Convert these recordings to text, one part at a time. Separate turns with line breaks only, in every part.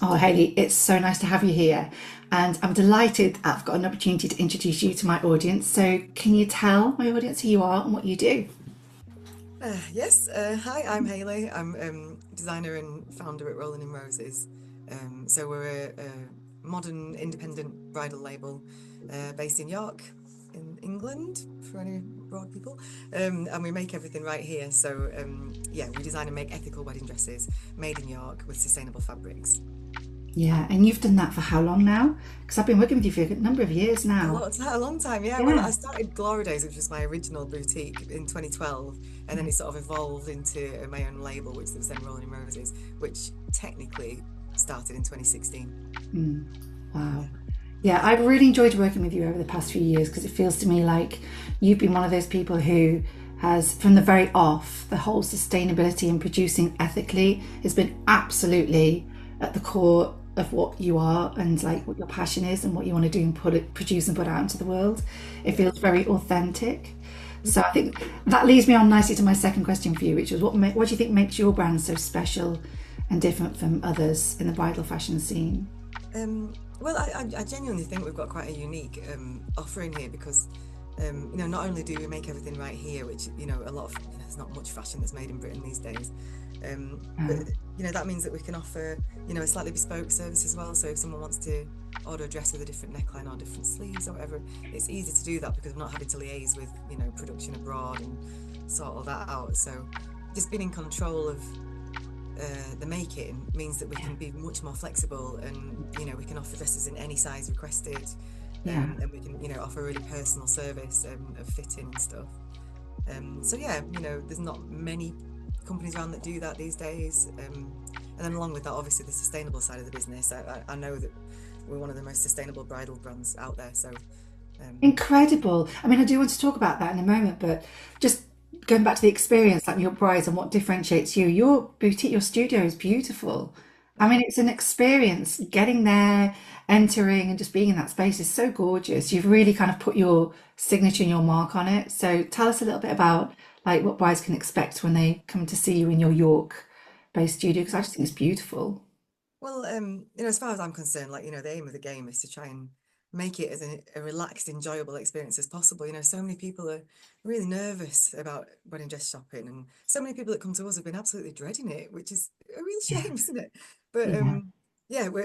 Oh, Hayley, it's so nice to have you here. And I'm delighted I've got an opportunity to introduce you to my audience. So, can you tell my audience who you are and what you do?
Yes, hi, I'm Hayley. I'm designer and founder at Rolling in Roses. So we're a modern independent bridal label based in York, in England, for any broad people. And we make everything right here. So yeah, we design and make ethical wedding dresses made in York with sustainable fabrics.
Yeah, and you've done that for how long now? Because I've been working with you for a good number of years now.
A long time, yeah. Well, I
Yeah.
started Glory Days, which was my original boutique in 2012, and then
Yeah.
it sort of evolved into my own label, which was then Rolling in Roses, which technically started in 2016.
Mm. Wow.
Yeah.
Yeah, I've really enjoyed working with you over the past few years because it feels to me like you've been one of those people who has, from the very off, the whole sustainability and producing ethically has been absolutely at the core of what you are and like what your passion is and what you want to do and produce and put out into the world. It
Yeah.
feels very authentic. So I
Mhm.
think that leads me on nicely to my second question for you, which was what do you think makes your brand so special and different from others in the bridal fashion scene?
Well, I genuinely think we've got quite a unique offering here because, not only do we make everything right here, which, a lot of, there's not much fashion that's made in Britain these days, but,
Uh,
that means that we can offer, a slightly bespoke service as well. So if someone wants to order a dress with a different neckline or different sleeves or whatever, it's easy to do that because we're not having to liaise with, production abroad and sort all that out. So just being in control of the making means that we
yeah,
can be much more flexible and we can offer dresses in any size requested,
yeah.
and we can offer a really personal service of fitting and stuff. So yeah, there's not many companies around that do that these days, and then along with that, obviously the sustainable side of the business. I know that we're one of the most sustainable bridal brands out there, so yeah.
Incredible. I mean, I do want to talk about that in a moment, but just going back to the experience, like your brides and what differentiates you, your boutique, your studio is beautiful. I mean,
Mm.
it's an experience getting there, entering, and just being in that space is so gorgeous. You've really kind of put your signature and your mark on it. So tell us a little bit about like what brides can expect when they come to see you in your York-based studio, because I just think it's beautiful.
Well, as far as I'm concerned, like, the aim of the game is to try and make it as a relaxed, enjoyable experience as possible. So many people are really nervous about wedding dress shopping, and so many people that come to us have been absolutely dreading it, which is a real
Yeah,
shame, isn't it? But
yeah,
yeah, we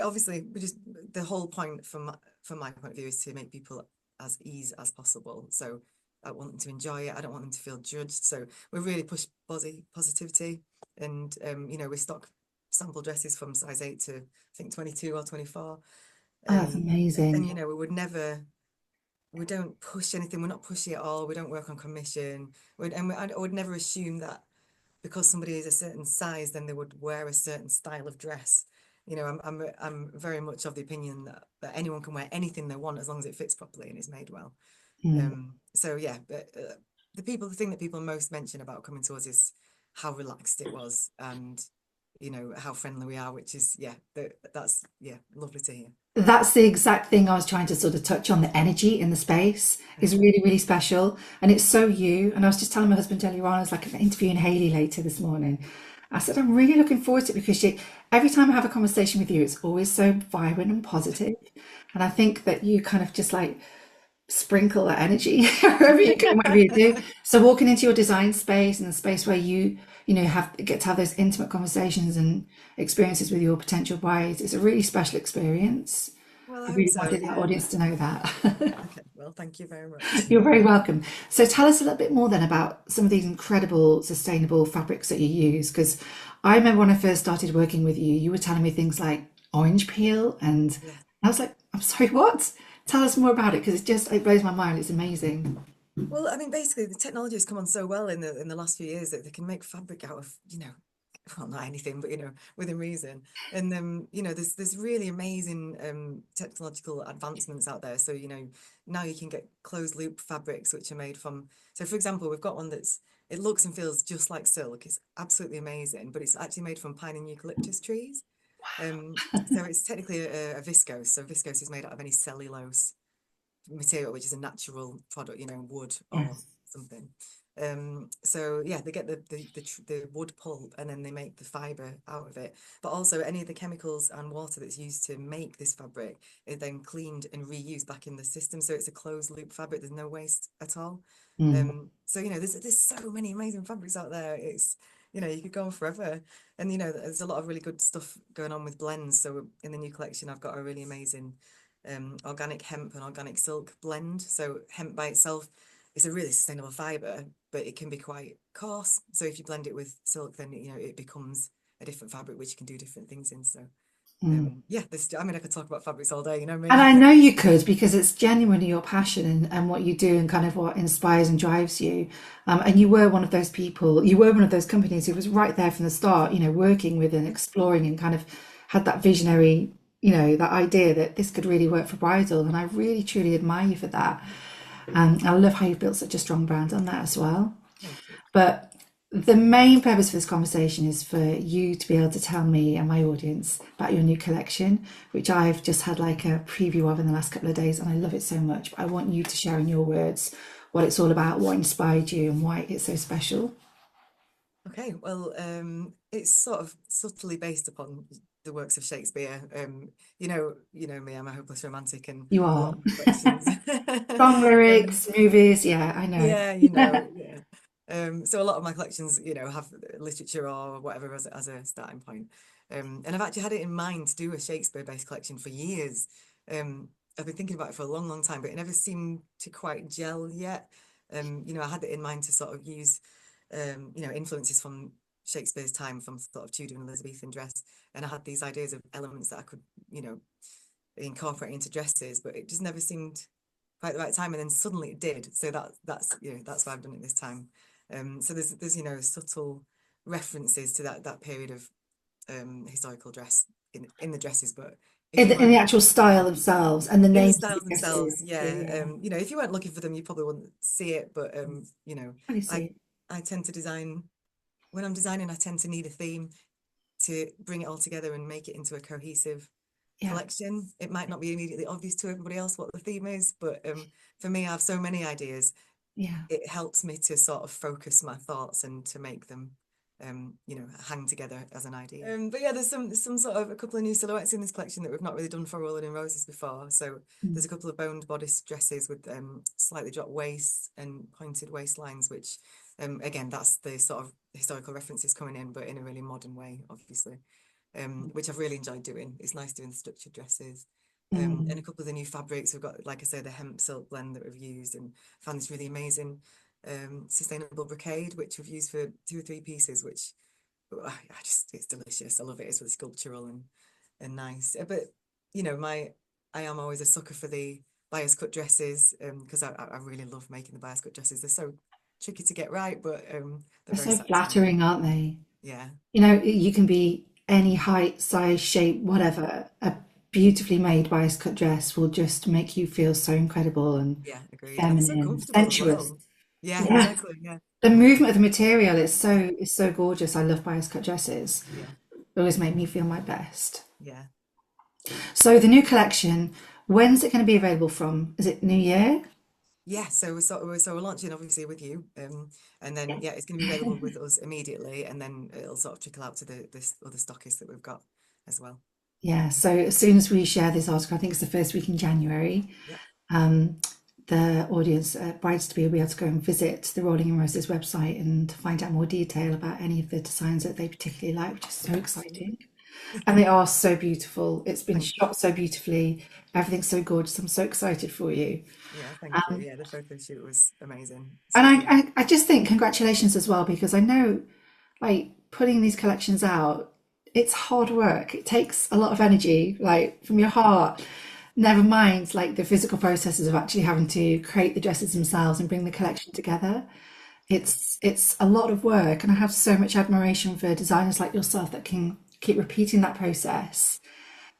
just the whole point from my point of view is to make people as easy as possible. So I want them to enjoy it. I don't want them to feel judged. So we really push positivity, and we stock sample dresses from size 8 to I think 22 or 24.
oh, that's
And
amazing.
we don't push anything. We're not pushy at all. We don't work on commission. I would never assume that because somebody is a certain size, then they would wear a certain style of dress. I'm very much of the opinion that anyone can wear anything they want as long as it fits properly and is made well.
Mm.
So yeah, but the thing that people most mention about coming to us is how relaxed it was, and how friendly we are, which is yeah, that's yeah, lovely to hear.
That's the exact thing I was trying to sort of touch on. The energy in the space is
Mhm.
really, really special. And it's so you. And I was just telling my husband earlier on, I was like interviewing Hayley later this morning. I said, I'm really looking forward to it because every time I have a conversation with you, it's always so vibrant and positive. And I think that you kind of just like sprinkle that energy wherever you go, whatever you do. So walking into your design space and the space where you have get to have those intimate conversations and experiences with your potential brides, it's a really special experience.
Well, I
I
hope
really
so.
wanted our
Yeah.
audience to know that.
Okay. Well, thank you very much.
You're very welcome. So tell us a little bit more then about some of these incredible sustainable fabrics that you use. Because I remember when I first started working with you, you were telling me things like orange peel, and
Yeah.
I was like, I'm sorry, what? Tell us more about it because it blows my mind. It's amazing.
Well, I mean, basically, the technology has come on so well in the last few years that they can make fabric out of, well, not anything, but within reason. And there's really amazing technological advancements out there. So now you can get closed loop fabrics which are made from. So for example, we've got one it looks and feels just like silk. It's absolutely amazing, but it's actually made from pine and eucalyptus trees. So it's technically a viscose. So viscose is made out of any cellulose material, which is a natural product, wood or
Yes.
something. So yeah, they get the wood pulp and then they make the fiber out of it. But also any of the chemicals and water that's used to make this fabric is then cleaned and reused back in the system. So it's a closed loop fabric. There's no waste at all.
Mm,
So there's so many amazing fabrics out there. It's you could go on forever. And there's a lot of really good stuff going on with blends. So in the new collection, I've got a really amazing organic hemp and organic silk blend. So hemp by itself is a really sustainable fiber, but it can be quite coarse. So if you blend it with silk, then it becomes a different fabric which you can do different things in. So
mm.
yeah, I mean I could talk about fabrics all day, you know
And
me.
I know you could because it's genuinely your passion and what you do and kind of what inspires and drives you. And you were one of those people, you were one of those companies who was right there from the start, working with and exploring and kind of had that visionary, that idea that this could really work for bridal. And I really, truly admire you for that. I love how you've built such a strong brand on that as well.
Thank you.
But the main purpose for this conversation is for you to be able to tell me and my audience about your new collection, which I've just had like a preview of in the last couple of days, and I love it so much. But I want you to share in your words what it's all about, what inspired you, and why it's so special.
Okay, well, it's sort of subtly based upon the works of Shakespeare. You know me, I'm a hopeless romantic, and
You
a lot
are.
of collections.
Song
um,
lyrics, movies, yeah, I know.
yeah, yeah. So a lot of my collections, have literature or whatever as a starting point. And I've actually had it in mind to do a Shakespeare-based collection for years. I've been thinking about it for a long, long time, but it never seemed to quite gel yet. I had it in mind to sort of use, influences from Shakespeare's time, from sort of Tudor and Elizabethan dress, and I had these ideas of elements that I could, incorporate into dresses, but it just never seemed quite the right time, and then suddenly it did. So that's why I've done it this time. So there's subtle references to that period of historical dress in the dresses, but if you
In the
weren't
actual style themselves and the
in the
names of the
styles themselves,
dresses.
yeah,
Yeah,
if you weren't looking for them, you probably wouldn't see it. But
I
I
see.
I tend to design when I'm designing, I tend to need a theme to bring it all together and make it into a cohesive
Yeah,
collection. It might not be immediately obvious to everybody else what the theme is, but for me, I have so many ideas.
yeah.
It helps me to sort of focus my thoughts and to make them hang together as an idea. But yeah, there's some sort of a couple of new silhouettes in this collection that we've not really done for Rolling in Roses before. So
Mm.
there's a couple of boned bodice dresses with slightly dropped waists and pointed waistlines, which again, that's the sort of historical references coming in, but in a really modern way, obviously. Which I've really enjoyed doing. It's nice doing the structured dresses. And a
Mm.
couple of the new fabrics. We've got, like I say, the hemp silk blend that we've used, and found this really amazing sustainable brocade, which we've used for 2 or 3 pieces, which it's delicious. I love it. It's really sculptural and nice. But I am always a sucker for the bias cut dresses, because I really love making the bias cut dresses. They're so tricky to get right, but they're
They're
very
so
satisfying.
flattering, aren't they?
Yeah,
You can be any height, size, shape, whatever. A beautifully made bias cut dress will just make you feel so incredible and
yeah, agreed. And they're so
feminine,
comfortable as
sensuous.
well. Yeah,
Yeah.
exactly. Yeah,
The movement of the material is so gorgeous. I love bias cut dresses.
yeah,
They always make me feel my best.
yeah.
So the new collection, when's it going to be available from? Is it New Year?
Yeah, so we're launching obviously with you, and then yeah, it's going to be available with us immediately, and then it'll sort of trickle out to the this other stockists that we've got as well.
Yeah. So as soon as we share this article, I think it's the first week in January.
Yep.
Um, the audience, brides to be, will be able to go and visit the Rolling in Roses website and find out more detail about any of the designs that they particularly like, which is so exciting.
Absolutely.
And they are so beautiful. It's been
Thank you.
shot so beautifully. Everything's so gorgeous. I'm so excited for you.
Yeah, thank you. Yeah, the photo shoot was amazing.
And
So yeah,
I just think congratulations as well, because I know like putting these collections out, it's hard work. It takes a lot of energy, like from your heart. Never mind like the physical processes of actually having to create the dresses themselves and bring the collection together.
yeah,
It's a lot of work, and I have so much admiration for designers like yourself that can keep repeating that process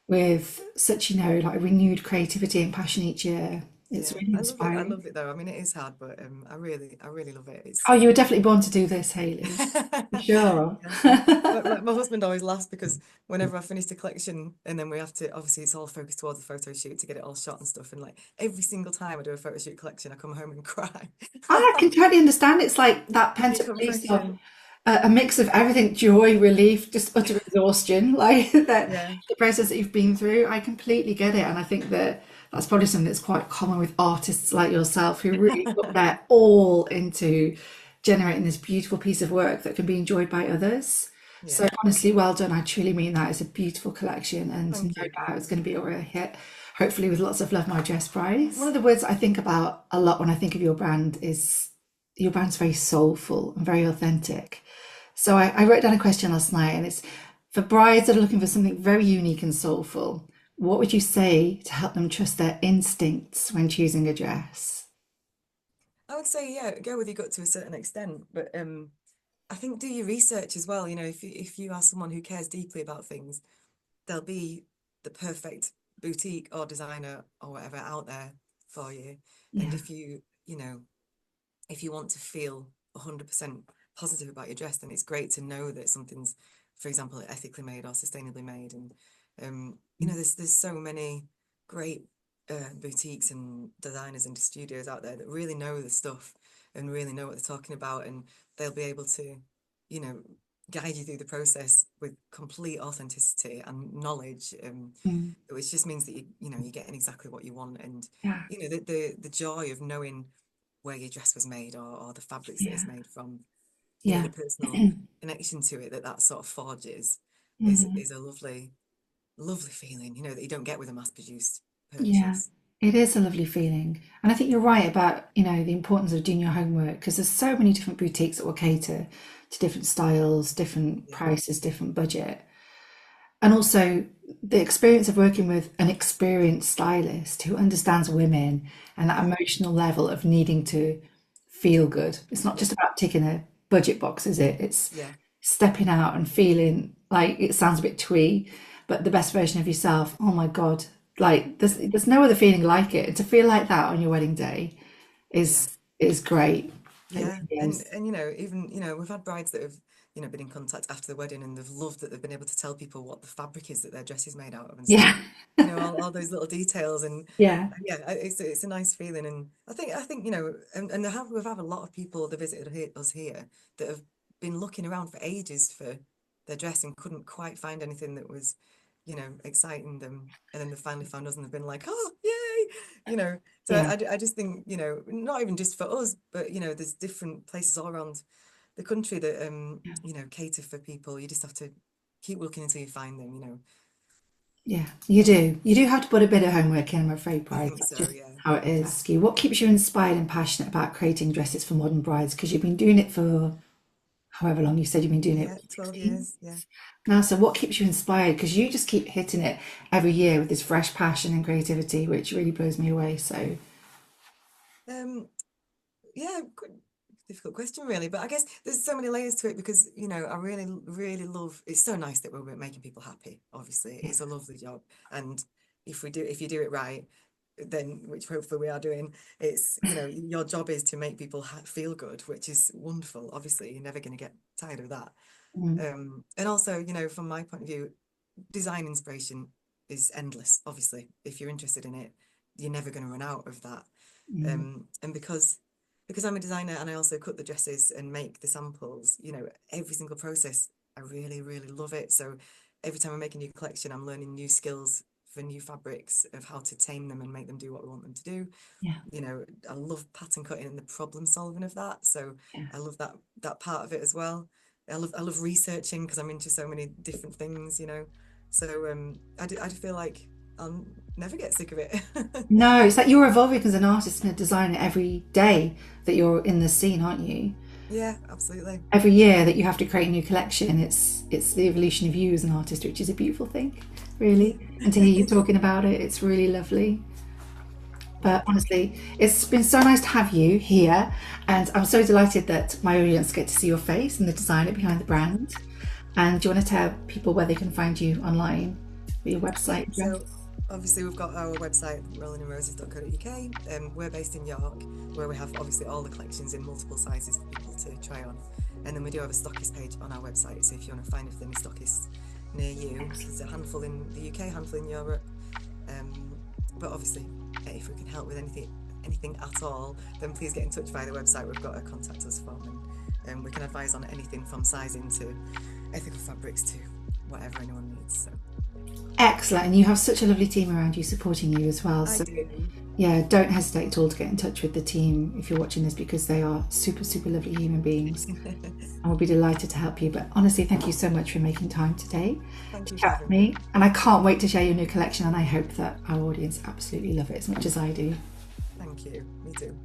with such, like renewed creativity and passion each year. It's
Yeah,
really
I love it. I
inspiring.
love it though. I mean, it is hard, but I really love it. It's
Oh, you were definitely born to do this, Hayley. For sure.
yeah. My husband always laughs because whenever I finish the collection and then we have to, obviously it's all focused towards the photo shoot to get it all shot and stuff. And like every single time I do a photo shoot collection, I come home and cry.
I can totally understand. It's like that pent-up release of
Decompression.
a mix of everything, joy, relief, just utter exhaustion, like that
Yeah.
the process that you've been through. I completely get it. And I think that that's probably something that's quite common with artists like yourself who really put their all into generating this beautiful piece of work that can be enjoyed by others. So
Yeah.
honestly, well done. I truly mean that. It's a beautiful collection and no
Thank you.
doubt it's going to be a real hit. Hopefully with lots of Love My Dress prize. One of the words I think about a lot when I think of your brand is your brand's very soulful and very authentic. So I wrote down a question last night and it's for brides that are looking for something very unique and soulful. What would you say to help them trust their instincts when choosing a dress?
I would say, yeah, go with your gut to a certain extent, but I think do your research as well. You know, if you are someone who cares deeply about things, there'll be the perfect boutique or designer or whatever out there for you. And
Yeah,
if you know, if you want to feel 100% positive about your dress, then it's great to know that something's, for example, ethically made or sustainably made. And you know, there's so many great boutiques and designers and studios out there that really know the stuff and really know what they're talking about, and they'll be able to, you know, guide you through the process with complete authenticity and knowledge,
mm,
which just means that you know you're getting exactly what you want, and
yeah,
you know the joy of knowing where your dress was made or the fabrics that it's
yeah,
made from, you know,
yeah.
the personal connection to it that that sort of forges
Mhm.
is a lovely feeling, you know, that you don't get with a mass-produced
Yeah,
purchase.
it is a lovely feeling. And I think you're right about, the importance of doing your homework because there's so many different boutiques that will cater to different styles, different
Yeah,
prices, different budget. And also the experience of working with an experienced stylist who understands women and that
yeah,
emotional level of needing to feel good. It's not
yeah,
just about ticking a budget box, is it? It's
yeah,
stepping out and feeling like it sounds a bit twee, but the best version of yourself. Oh my God. Like there's no other feeling like it. And to feel like that on your wedding day
yeah.
is great. It
Yeah,
really is.
and you know, even you know, we've had brides that have you know been in contact after the wedding, and they've loved that they've been able to tell people what the fabric is that their dress is made out of and stuff.
Yeah.
You know, all those little details,
Yeah.
and yeah, it's a nice feeling, and I think you know, and we've had a lot of people that visited us here that have been looking around for ages for their dress and couldn't quite find anything that was, you know, exciting them, and then they finally found us and they've been like, oh, yay, you know. So
Yeah.
I just think, you know, not even just for us, but you know, there's different places all around the country that you know, cater for people. You just have to keep looking until you find them, you know.
Yeah, you do. You do have to put a bit of homework in, I'm afraid,
I
brides.
think
That's
so,
just
yeah.
how it is. Ski, what keeps you inspired and passionate about creating dresses for modern brides? Because you've been doing it for however long you said you've been doing it,
Yeah, 12
16
years, yeah.
now. So what keeps you inspired? Because you just keep hitting it every year with this fresh passion and creativity, which really blows me away. So
Um, yeah, difficult question really, but I guess there's so many layers to it because, you know, I really, really love, it's so nice that we're making people happy, obviously.
yeah,
It's a lovely job. And if you do it right, then, which hopefully we are doing, it's, you know, your job is to make people feel good, which is wonderful. Obviously, you're never going to get tired of that.
mm,
And also, you know, from my point of view, design inspiration is endless, obviously. If you're interested in it, you're never going to run out of that.
mm,
And because I'm a designer and I also cut the dresses and make the samples, you know, every single process, I really, really love it. So every time I make a new collection, I'm learning new skills for new fabrics of how to tame them and make them do what we want them to do.
yeah,
You know, I love pattern cutting and the problem solving of that. So
yeah.
I love that part of it as well. I love researching because I'm into so many different things, you know. So I feel like I'll never get sick of it.
No, it's like you're evolving as an artist and a designer every day that you're in the scene, aren't you?
Yeah, absolutely.
Every year that you have to create a new collection, it's the evolution of you as an artist, which is a beautiful thing, really. And to hear you talking about it, it's really lovely.
Yeah,
But honestly, it's been so nice to have you here, and I'm so delighted that my audience get to see your face and the designer behind the brand. And do you want to tell people where they can find you online, your
yeah.
website address?
Obviously, we've got our website, rollingandroses.co.uk. We're based in York, where we have obviously all the collections in multiple sizes for people to try on. And then we do have a stockist page on our website, so if you want to find if there's any stockists near you, there's a handful in the UK, a handful in Europe. But obviously, if we can help with anything at all, then please get in touch via the website. We've got a contact us form, and we can advise on anything from sizing to ethical fabrics to whatever anyone needs. So.
Excellent, and you have such a lovely team around you supporting you as well.
I do.
Yeah, don't hesitate at all to get in touch with the team if you're watching this, because they are super, super lovely human beings. And we'll be delighted to help you. But honestly, thank you so much for making time today
Thank
to
you
chat with me. And I can't wait to share your new collection, and I hope that our audience absolutely love it as much as I do.
Thank you. Me too.